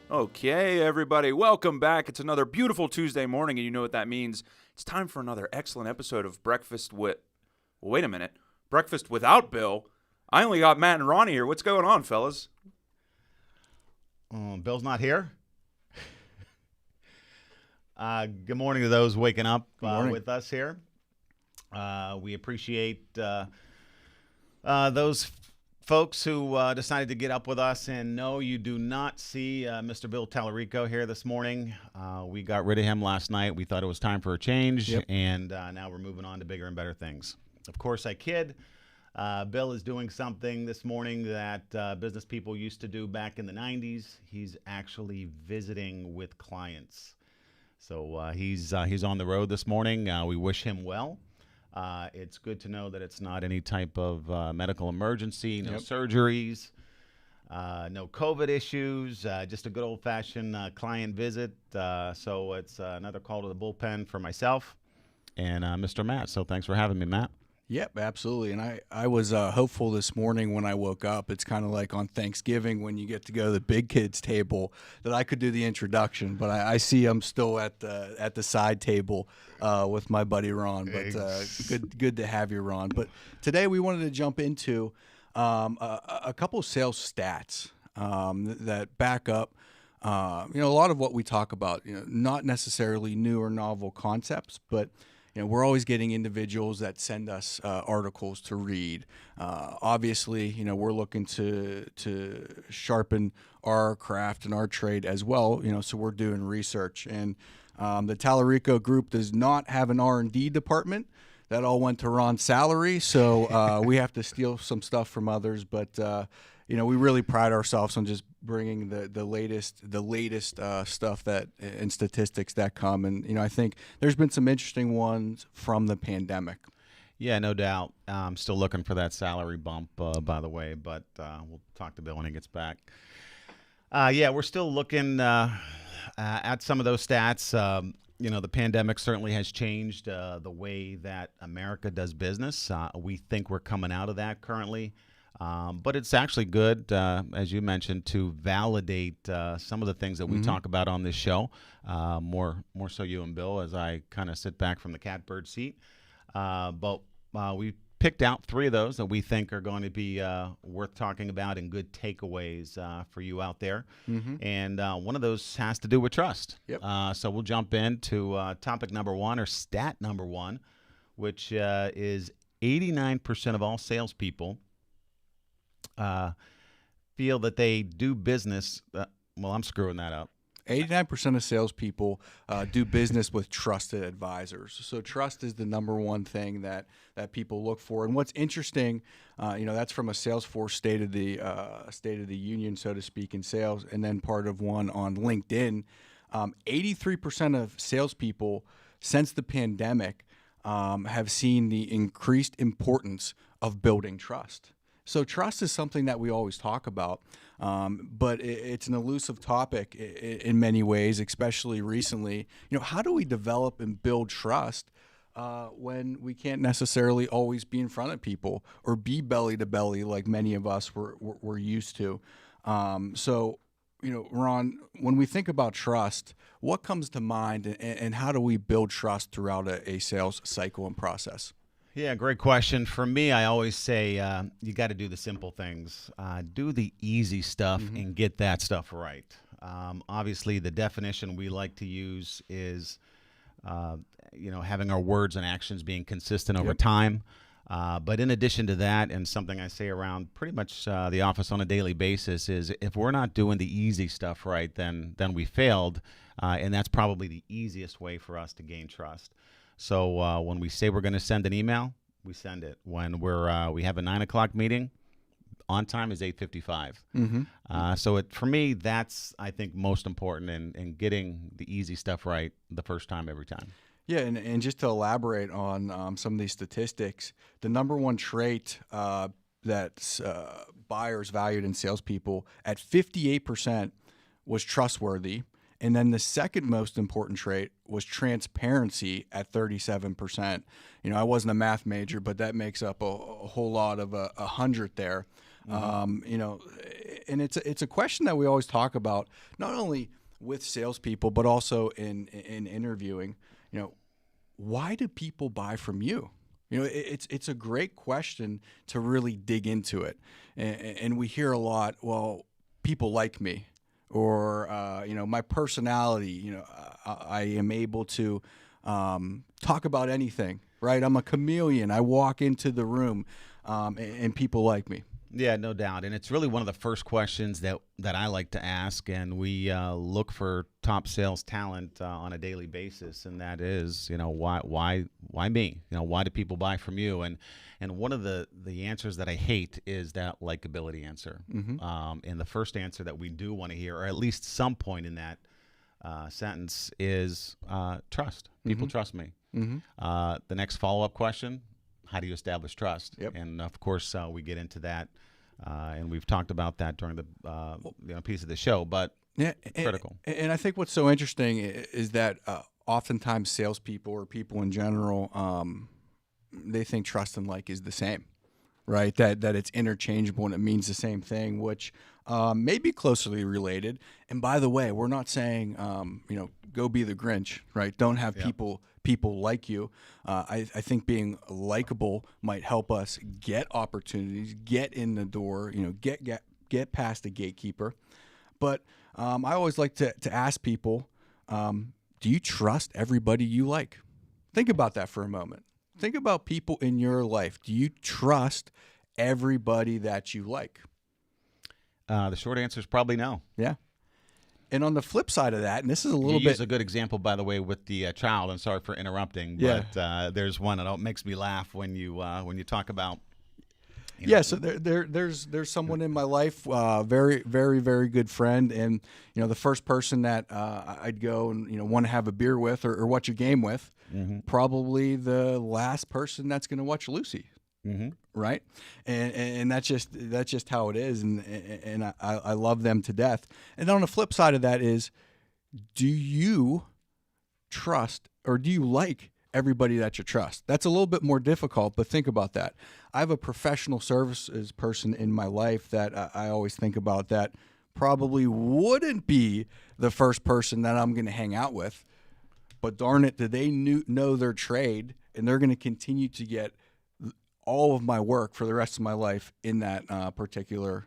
Okay, everybody, welcome back. It's another beautiful Tuesday morning, and you know what that means. It's time for another excellent episode of Breakfast with... Well, wait a minute. Breakfast without Bill. I only got Matt and Ronnie here. What's going on, fellas? Bill's not here. Good morning to those waking up with us here. We appreciate those folks who decided to get up with us. And no, you do not see Mr. Bill Tallarico here this morning. We got rid of him last night. We thought it was time for a change, and now we're moving on to bigger and better things. Of course, I kid. Bill is doing something this morning that business people used to do back in the 90s. He's actually visiting with clients. So he's on the road this morning. We wish him well. It's good to know that it's not any type of medical emergency, no surgeries, no COVID issues, just a good old-fashioned client visit. So it's another call to the bullpen for myself and Mr. Matt. So thanks for having me, Matt. Yep, absolutely. And I was hopeful this morning when I woke up. It's kind of like on Thanksgiving when you get to go to the big kids table that I could do the introduction. But I see I'm still at the side table with my buddy Ron. But good to have you, Ron. But today we wanted to jump into a couple of sales stats that back up. A lot of what we talk about. Not necessarily new or novel concepts, but we're always getting individuals that send us articles to read. Obviously, we're looking to sharpen our craft and our trade as well. So we're doing research. And the Tallarico Group does not have an R&D department. That all went to Ron's salary, so we have to steal some stuff from others. But we really pride ourselves on just bringing the latest stuff that and statistics that come. And I think there's been some interesting ones from the pandemic. Yeah, no doubt. I'm still looking for that salary bump, by the way, but we'll talk to Bill when he gets back. We're still looking at some of those stats. The pandemic certainly has changed the way that America does business. We think we're coming out of that currently. But it's actually good, as you mentioned, to validate some of the things that we talk about on this show, more so you and Bill as I kind of sit back from the catbird seat. But we picked out 3 of those that we think are going to be worth talking about and good takeaways for you out there. And one of those has to do with trust. So we'll jump into topic number 1 or stat number 1, which is 89% of all salespeople feel that they do business. I'm screwing that up. 89% of salespeople do business with trusted advisors. So trust is the number one thing that people look for. And what's interesting, that's from a Salesforce State of the Union, so to speak, in sales, and then part of one on LinkedIn. 83% of salespeople since the pandemic have seen the increased importance of building trust. So trust is something that we always talk about, but it's an elusive topic in many ways, especially recently. How do we develop and build trust when we can't necessarily always be in front of people or be belly to belly like many of us were used to? So, Ron, when we think about trust, what comes to mind, and how do we build trust throughout a sales cycle and process? Yeah, great question. For me, I always say you got to do the simple things. Do the easy stuff and get that stuff right. Obviously, the definition we like to use is, having our words and actions being consistent over time. But in addition to that, and something I say around pretty much the office on a daily basis is if we're not doing the easy stuff right, then we failed. And that's probably the easiest way for us to gain trust. So when we say we're going to send an email, we send it. When we have a 9 o'clock meeting, on time is 8:55. So for me, that's, I think, most important in getting the easy stuff right the first time every time. Yeah, and just to elaborate on some of these statistics, the number one trait that buyers valued in salespeople at 58% was trustworthy. And then the second most important trait was transparency at 37%. I wasn't a math major, but that makes up a whole lot of 100 there. and it's a question that we always talk about, not only with salespeople but also in interviewing. You know, why do people buy from you? You know, it's a great question to really dig into it, and we hear a lot. Well, people like me, or you know, my personality. You know, I am able to talk about anything. Right? I'm a chameleon. I walk into the room, and people like me. Yeah, no doubt. And it's really one of the first questions that I like to ask. And we look for top sales talent on a daily basis. And that is, you know, why me? You know, why do people buy from you? And one of the answers that I hate is that likability answer. And the first answer that we do want to hear, or at least some point in that sentence, is trust. People trust me. The next follow-up question: how do you establish trust? Yep. And of course, we get into that, and we've talked about that during the piece of the show. But Yeah, critical. And I think what's so interesting is that oftentimes salespeople or people in general, they think trust and like is the same, right? That it's interchangeable and it means the same thing, which may be closely related. And by the way, we're not saying you know, go be the Grinch, right? Don't have people like you. I think being likable might help us get opportunities, get in the door, you know, get past the gatekeeper. But I always like to ask people, do you trust everybody you like? Think about that for a moment. Think about people in your life. Do you trust everybody that you like? The short answer is probably no. Yeah. And on the flip side of that, and this is a little You bit use a good example, by the way, with the child. I'm sorry for interrupting, but there's one that makes me laugh when you talk about. You know, yeah, so there's someone in my life, very, very, very good friend, and you know, the first person that I'd go and, you know, want to have a beer with or watch a game with, probably the last person that's going to watch Lucy, right? And that's just how it is, and I love them to death. And on the flip side of that is, do you trust or do you like everybody that you trust? That's a little bit more difficult, but think about that. I have a professional services person in my life that I always think about that probably wouldn't be the first person that I'm going to hang out with, but darn it, do they know their trade, and they're going to continue to get all of my work for the rest of my life in that particular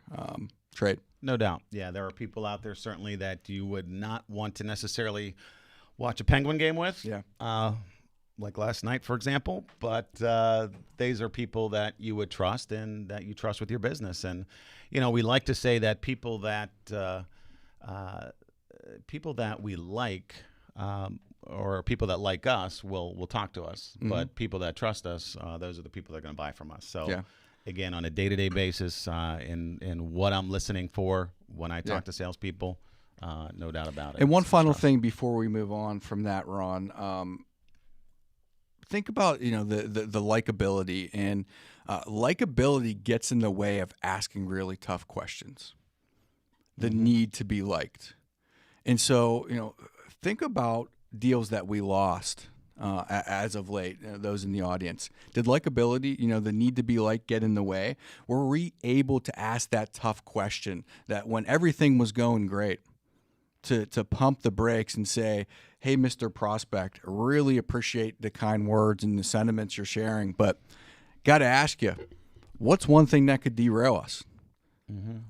trade. No doubt. Yeah, there are people out there certainly that you would not want to necessarily watch a Penguin game with. Yeah. Like last night, for example, but these are people that you would trust and that you trust with your business. And, you know, we like to say that people that we like or people that like us will talk to us, but people that trust us, those are the people that are going to buy from us. So, again, on a day-to-day basis, in what I'm listening for when I talk to salespeople, no doubt about it. And one final thing before we move on from that, Ron. Think about, you know, the likability, and likability gets in the way of asking really tough questions. The need to be liked, and so, you know, think about deals that we lost as of late. Those in the audience, did likability, you know, the need to be liked, get in the way? Were we able to ask that tough question that when everything was going great, to pump the brakes and say, hey, Mr. Prospect, really appreciate the kind words and the sentiments you're sharing, but got to ask you, what's one thing that could derail us?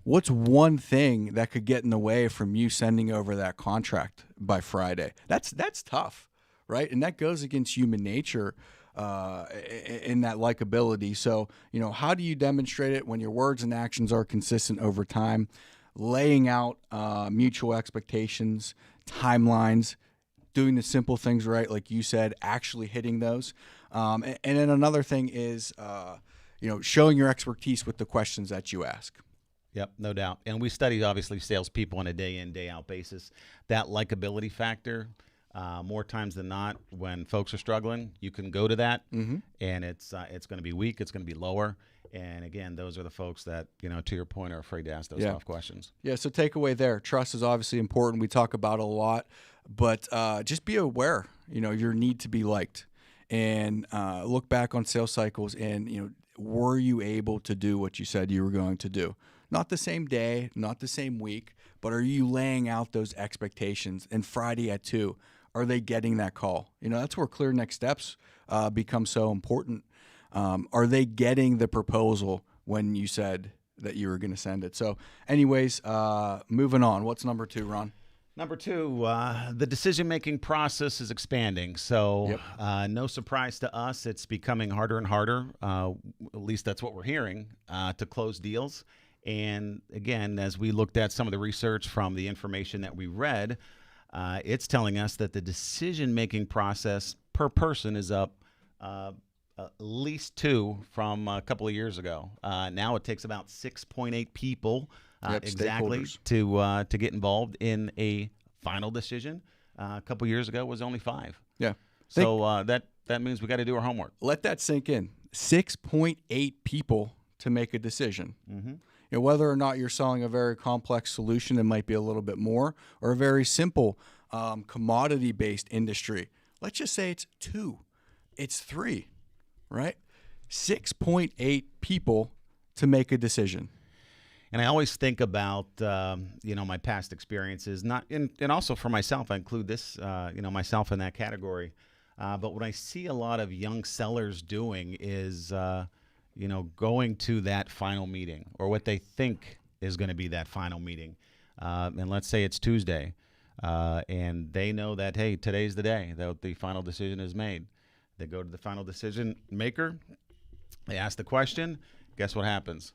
What's one thing that could get in the way from you sending over that contract by Friday? That's tough, right? And that goes against human nature in that likability. So, you know, how do you demonstrate it when your words and actions are consistent over time? Laying out mutual expectations, timelines, doing the simple things right, like you said, actually hitting those. And then another thing is, you know, showing your expertise with the questions that you ask. Yep, no doubt. And we study, obviously, salespeople on a day-in, day-out basis. That likability factor, more times than not, when folks are struggling, you can go to that, and it's going to be weak, it's going to be lower. And again, those are the folks that, you know, to your point, are afraid to ask those tough questions. Yeah, so takeaway there, trust is obviously important. We talk about it a lot, but just be aware, you know, your need to be liked. And look back on sales cycles, and, you know, were you able to do what you said you were going to do? Not the same day, not the same week, but are you laying out those expectations? And Friday at 2, are they getting that call? That's where clear next steps become so important. Are they getting the proposal when you said that you were going to send it? So anyways, moving on. What's number 2, Ron? Number 2, the decision-making process is expanding. So no surprise to us, it's becoming harder and harder, at least that's what we're hearing, to close deals. And again, as we looked at some of the research from the information that we read, it's telling us that the decision-making process per person is up at least 2 from a couple of years ago. Now it takes about 6.8 people exactly to get involved in a final decision. A couple of years ago it was only 5. Yeah. So that means we got to do our homework. Let that sink in. 6.8 people to make a decision. Mm-hmm. Whether or not you're selling a very complex solution, it might be a little bit more, or a very simple commodity-based industry. Let's just say it's 2. It's 3, right? 6.8 people to make a decision. And I always think about, my past experiences, and also for myself, I include this, myself in that category. But what I see a lot of young sellers doing is, going to that final meeting, or what they think is going to be that final meeting. And let's say it's Tuesday, and they know that, hey, today's the day that the final decision is made. They go to the final decision maker, they ask the question, guess what happens?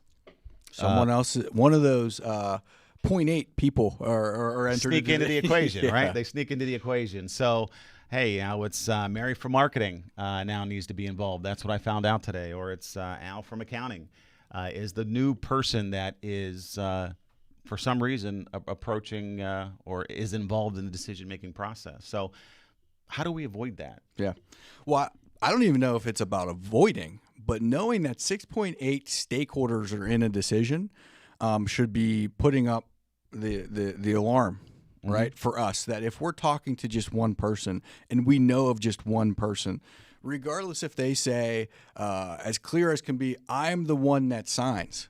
Someone else, one of those 0.8 people are entered sneak into the equation, yeah. Right? They sneak into the equation. So, hey, it's Mary from marketing now needs to be involved. That's what I found out today. Or it's Al from accounting is the new person that is, for some reason, approaching or is involved in the decision-making process. So how do we avoid that? Yeah. Well, I don't even know if it's about avoiding, but knowing that 6.8 stakeholders are in a decision should be putting up the alarm, right, for us, that if we're talking to just one person and we know of just one person, regardless if they say, as clear as can be, I'm the one that signs,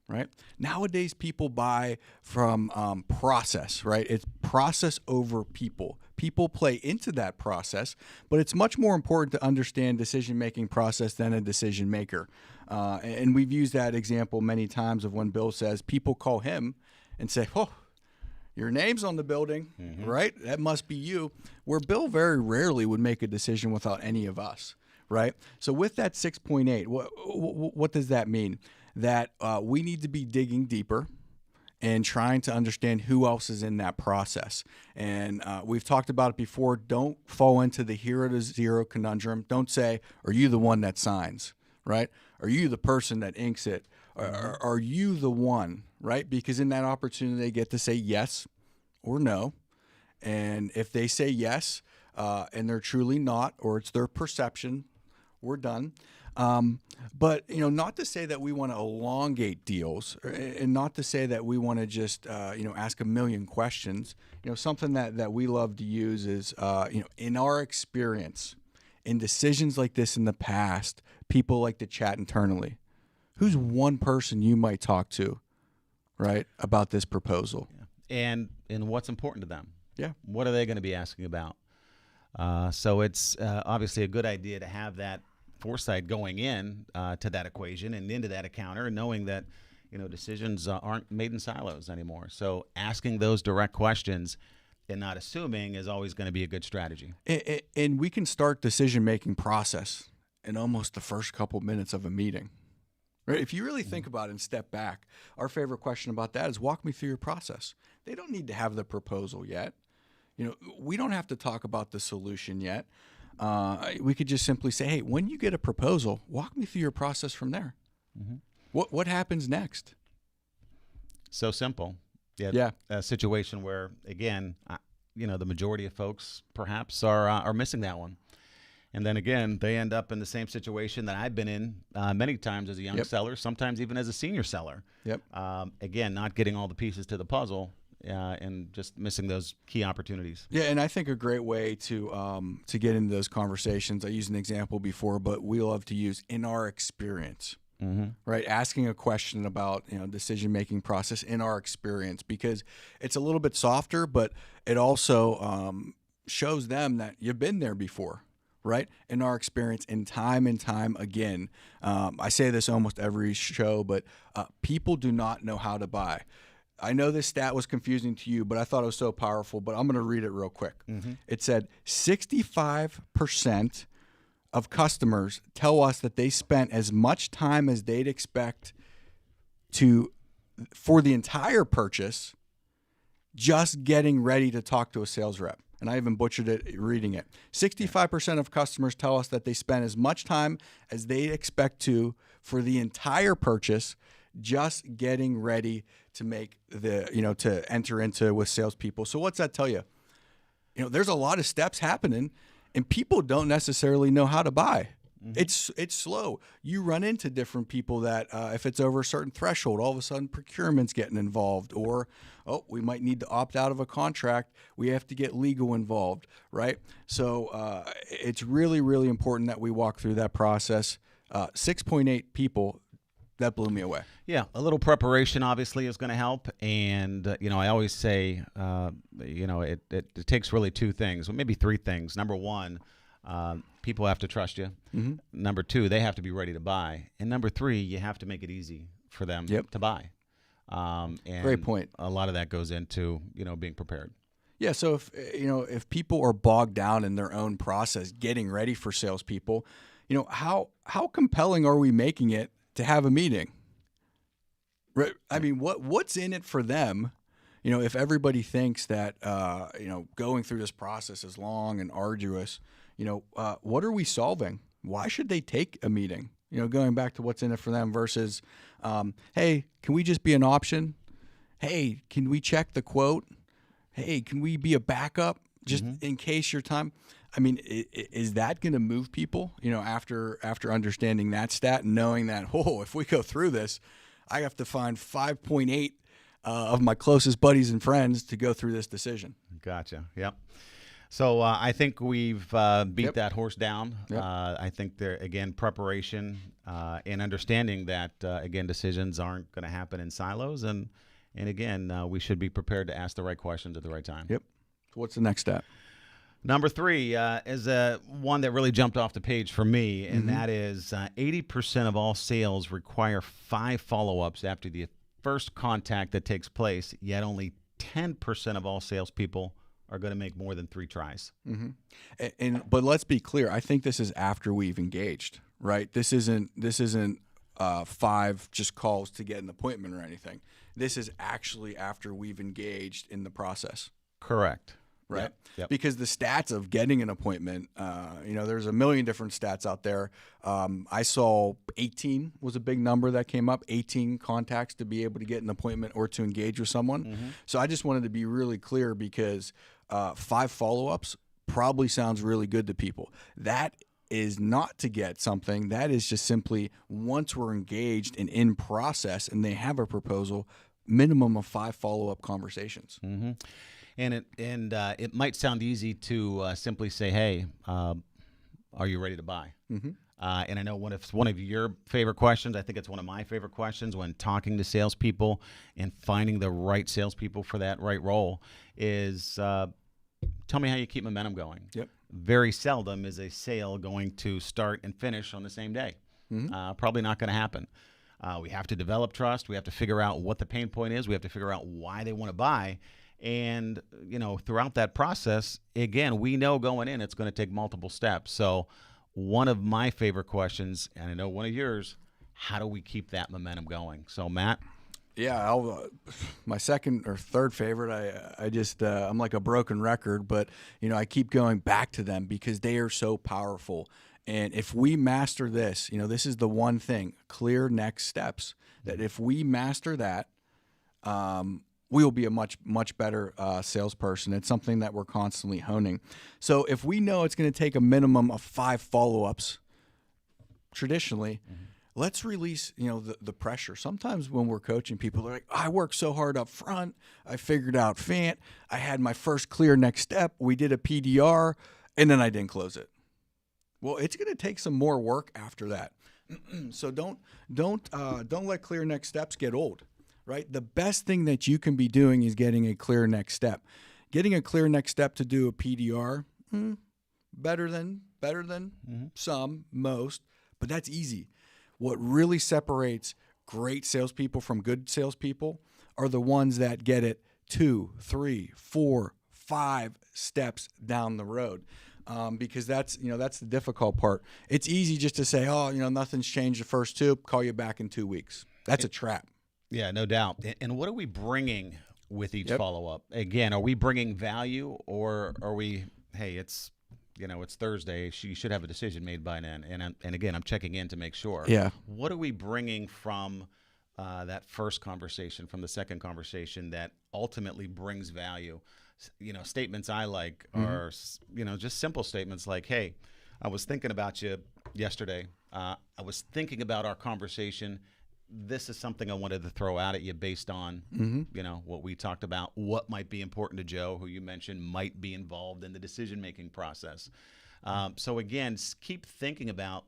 right? Nowadays, people buy from process, right? It's process over people. People play into that process, but it's much more important to understand decision-making process than a decision maker. And we've used that example many times of when Bill says people call him and say, oh, your name's on the building, right? That must be you. Where Bill very rarely would make a decision without any of us, right? So with that 6.8, what does that mean? That we need to be digging deeper and trying to understand who else is in that process. And we've talked about it before. Don't fall into the hero to zero conundrum. Don't say, are you the one that signs, right? Are you the person that inks it? Are you the one, right? Because in that opportunity, they get to say yes or no. And if they say yes and they're truly not, or it's their perception, we're done. But, not to say that we want to elongate deals, and not to say that we want to just, ask a million questions. Something that we love to use is, in our experience, in decisions like this in the past, people like to chat internally. Who's one person you might talk to, right, about this proposal? Yeah. And what's important to them? Yeah. What are they going to be asking about? So it's obviously a good idea to have that foresight going in to that equation and into that encounter, and knowing that decisions aren't made in silos anymore. So asking those direct questions and not assuming is always going to be a good strategy. And we can start decision-making process in almost the first couple minutes of a meeting. Right? If you really think about it and step back, our favorite question about that is, walk me through your process. They don't need to have the proposal yet. We don't have to talk about the solution yet. We could just simply say, hey, when you get a proposal, walk me through your process from there. Mm-hmm. What happens next? So simple. Yeah. A situation where, again, the majority of folks perhaps are missing that one. And then again, they end up in the same situation that I've been in many times as a young seller, sometimes even as a senior seller. Yep. Again, not getting all the pieces to the puzzle and just missing those key opportunities. Yeah, and I think a great way to get into those conversations, I used an example before, but we love to use in our experience. right? Asking a question about, decision-making process in our experience, because it's a little bit softer, but it also shows them that you've been there before, right? In our experience, and time again. I say this almost every show, but people do not know how to buy. I know this stat was confusing to you, but I thought it was so powerful, but I'm going to read it real quick. It said 65% of customers tell us that they spent as much time as they'd expect for the entire purchase just getting ready to talk to a sales rep. And I even butchered it reading it. 65% of customers tell us that they spend as much time as they expect for the entire purchase just getting ready to make to enter into with salespeople. So what's that tell you? There's a lot of steps happening, and people don't necessarily know how to buy. It's slow. You run into different people that if it's over a certain threshold, all of a sudden procurement's getting involved, or we might need to opt out of a contract. We have to get legal involved, right? So it's really, really important that we walk through that process. 6.8 people. That blew me away. Yeah, a little preparation obviously is going to help, and I always say, it takes really two things, well, maybe three things. Number one, people have to trust you. Number two, they have to be ready to buy, and number three, you have to make it easy for them to buy. And great point. A lot of that goes into being prepared. Yeah, so if people are bogged down in their own process, getting ready for salespeople, how compelling are we making it to have a meeting? Right? I mean, what's in it for them? If everybody thinks that going through this process is long and arduous, what are we solving? Why should they take a meeting? Going back to what's in it for them versus, hey, can we just be an option? Hey, can we check the quote? Hey, can we be a backup just in case your time? I mean, is that going to move people, after understanding that stat and knowing that, if we go through this, I have to find 5.8 of my closest buddies and friends to go through this decision. Gotcha. Yep. So I think we've beat that horse down. Yep. I think there, again, preparation and understanding that, again, decisions aren't going to happen in silos. And again, we should be prepared to ask the right questions at the right time. Yep. So what's the next step? Number three is one that really jumped off the page for me, and that is 80% of all sales require 5 follow-ups after the first contact that takes place, yet only 10% of all salespeople are going to make more than 3 tries. But let's be clear. I think this is after we've engaged, right? This isn't 5 just calls to get an appointment or anything. This is actually after we've engaged in the process. Correct. Right? Yep. Because the stats of getting an appointment, there's a million different stats out there. I saw 18 was a big number that came up, 18 contacts to be able to get an appointment or to engage with someone. So I just wanted to be really clear because 5 follow-ups probably sounds really good to people. That is not to get something. That is just simply once we're engaged and in process and they have a proposal, minimum of 5 follow-up conversations. And it might sound easy to simply say, "Hey, are you ready to buy?" And I know one of your favorite questions. I think it's one of my favorite questions when talking to salespeople and finding the right salespeople for that right role is, tell me how you keep momentum going. Yep. Very seldom is a sale going to start and finish on the same day. Probably not going to happen. We have to develop trust. We have to figure out what the pain point is. We have to figure out why they want to buy. And, throughout that process, again, we know going in it's going to take multiple steps. So one of my favorite questions, and I know one of yours, how do we keep that momentum going? So, Matt? Yeah, my second or third favorite, I'm like a broken record, but, I keep going back to them because they are so powerful. And if we master this, this is the one thing, clear next steps, that if we master that, we will be a much, much better salesperson. It's something that we're constantly honing. So if we know it's going to take a minimum of 5 follow-ups, traditionally, let's release, the pressure. Sometimes when we're coaching people, they're like, I worked so hard up front. I figured out FANT. I had my first clear next step. We did a PDR, and then I didn't close it. Well, it's going to take some more work after that. So don't let clear next steps get old, right? The best thing that you can be doing is getting a clear next step. Getting a clear next step to do a PDR, better than some, most, but that's easy. What really separates great salespeople from good salespeople are the ones that get it 2, 3, 4, 5 steps down the road. Because that's the difficult part. It's easy just to say, oh, nothing's changed the first 2, call you back in 2 weeks. That's a trap. Yeah, no doubt. And what are we bringing with each follow-up? Again, are we bringing value, or are we, hey, it's Thursday, you should have a decision made by then. And again, I'm checking in to make sure. Yeah. What are we bringing from that first conversation, from the second conversation that ultimately brings value? Statements I like are, just simple statements like, hey, I was thinking about you yesterday. I was thinking about our conversation. This is something I wanted to throw out at you based on, what we talked about, what might be important to Joe, who you mentioned might be involved in the decision-making process. So again, keep thinking about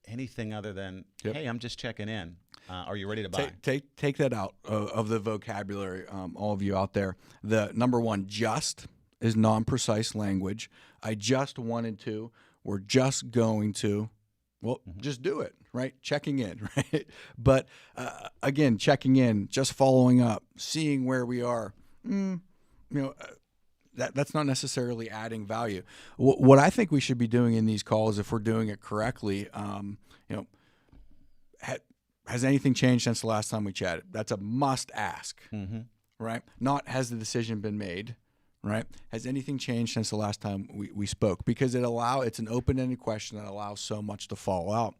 anything other than, hey, I'm just checking in. Are you ready to buy? Take that out of the vocabulary, all of you out there. The number one, just, is non-precise language. I just wanted to. We're just going to. Well, just do it, right? Checking in, right? But again, checking in, just following up, seeing where we are. That's not necessarily adding value. What I think we should be doing in these calls, if we're doing it correctly, has anything changed since the last time we chatted? That's a must ask, right? Not has the decision been made, right? Has anything changed since the last time we spoke? Because it's an open-ended question that allows so much to fall out.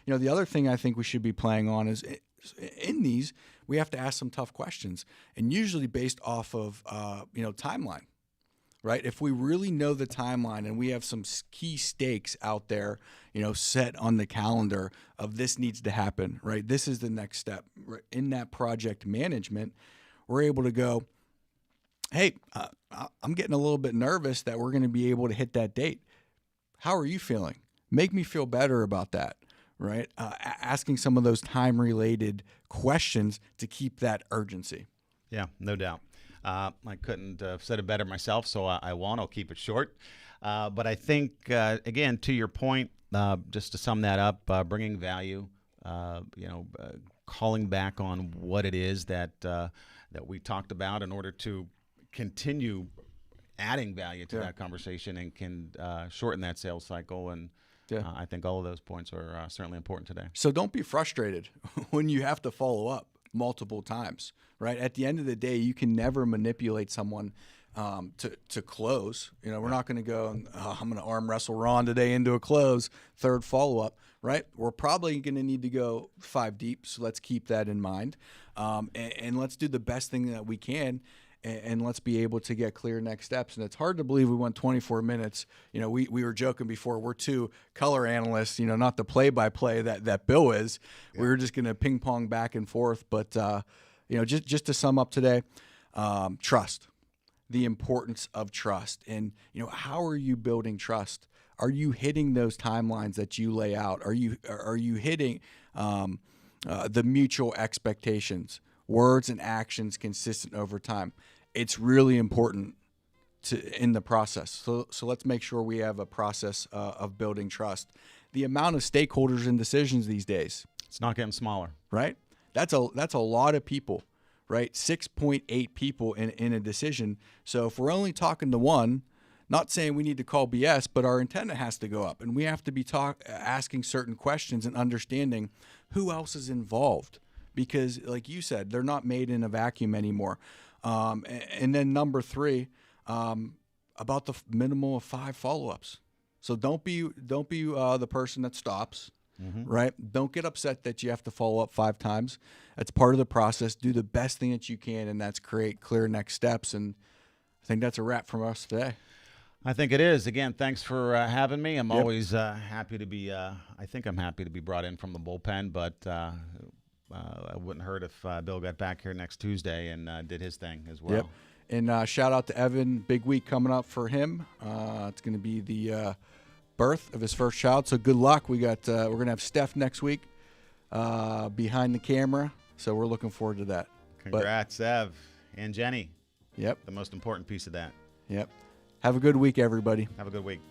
The other thing I think we should be playing on is in these, we have to ask some tough questions, and usually based off of, timeline. Right? If we really know the timeline and we have some key stakes out there, set on the calendar of this needs to happen, right? This is the next step. In that project management, we're able to go, hey, I'm getting a little bit nervous that we're going to be able to hit that date. How are you feeling? Make me feel better about that, right? Asking some of those time-related questions to keep that urgency. Yeah, no doubt. I couldn't have said it better myself, so I won't. I'll keep it short. But I think, again, to your point, just to sum that up, bringing value, calling back on what it is that we talked about in order to continue adding value to that conversation and can shorten that sales cycle. And I think all of those points are certainly important today. So don't be frustrated when you have to follow up multiple times, right? At the end of the day, you can never manipulate someone to close. We're not going to go, I'm going to arm wrestle Ron today into a close, third follow-up, right? We're probably going to need to go 5 deep, so let's keep that in mind. And let's do the best thing that we can, and let's be able to get clear next steps. And it's hard to believe we went 24 minutes. We were joking before, we're 2 color analysts, not the play-by-play that Bill is. Yeah. We were just going to ping pong back and forth. But, just to sum up today, trust, the importance of trust. And, how are you building trust? Are you hitting those timelines that you lay out? Are you hitting the mutual expectations? Words and actions consistent over time. It's really important in the process. So let's make sure we have a process of building trust. The amount of stakeholders and decisions these days, it's not getting smaller, right? That's a lot of people, right? 6.8 people in a decision. So if we're only talking to one, not saying we need to call BS, but our antenna has to go up, and we have to be asking certain questions and understanding who else is involved. Because, like you said, they're not made in a vacuum anymore. And then number 3, about the minimum of 5 follow-ups. So don't be the person that stops, right? Don't get upset that you have to follow up 5 times. That's part of the process. Do the best thing that you can, and that's create clear next steps. And I think that's a wrap from us today. I think it is. Again, thanks for having me. I'm always happy to be. I think I'm happy to be brought in from the bullpen, but. It wouldn't hurt if Bill got back here next Tuesday and did his thing as well. Yep. And shout out to Evan. Big week coming up for him. It's going to be the birth of his first child. So good luck. We're gonna have Steph next week behind the camera. So we're looking forward to that. Congrats, Ev and Jenny. Yep. The most important piece of that. Yep. Have a good week, everybody. Have a good week.